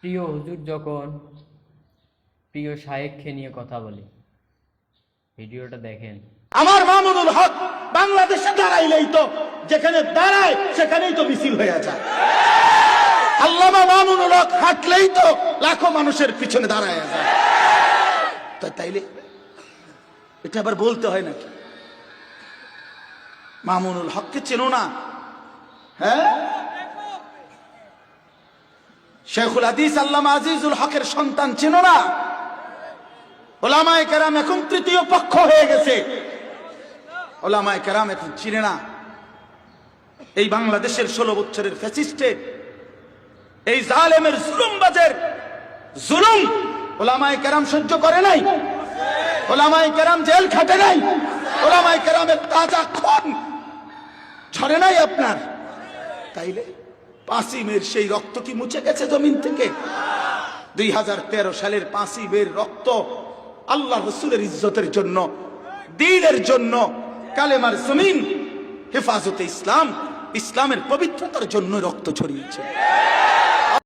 প্রিয় হুজুর যখন প্রিয় শায়েখকে নিয়ে কথা বলে, ভিডিওটা দেখেন। আমার মামুনুল হক বাংলাদেশে দাঁড়াইলেই তো যেখানে দাঁড়ায় সেখানেই তো মিছিল হয়ে যায়। আল্লামা মামুনুল হক হাঁটলেই তো লাখো মানুষের পিছনে দাঁড়ায় যায়। তাইলে এটা আবার বলতে হয় নাকি? মামুনুল হককে চেনো না? হ্যাঁ, শেখুল হাদিস আল্লামা আজিজুল হকের সন্তান চেনো না? ওলামায়ে কেরাম এখন তৃতীয় পক্ষ হয়ে গেছে। ওলামায়ে কেরাম এখন চিনে না। এই বাংলাদেশের 16 বছরের ফ্যাসিস্টের, এই জালেমের জুলুমবাজের জুলুম ওলামায়ে কেরাম সহ্য করে নাই। ওলামায়ে কেরাম জেল খাটে নাই। ওলামায়ে কেরামের তাজা খুন ঝরে নাই আপনার। তাইলে 5ই মের সেই রক্ত কি মুছে গেছে জমিন থেকে? 2013 সালের 5ই মের রক্ত আল্লাহ রাসূলের ইজ্জতের জন্য, দ্বীনের জন্য, কালেমার জমিন, হেফাজতে ইসলাম, ইসলামের পবিত্রতার জন্য রক্ত ছড়িয়েছে।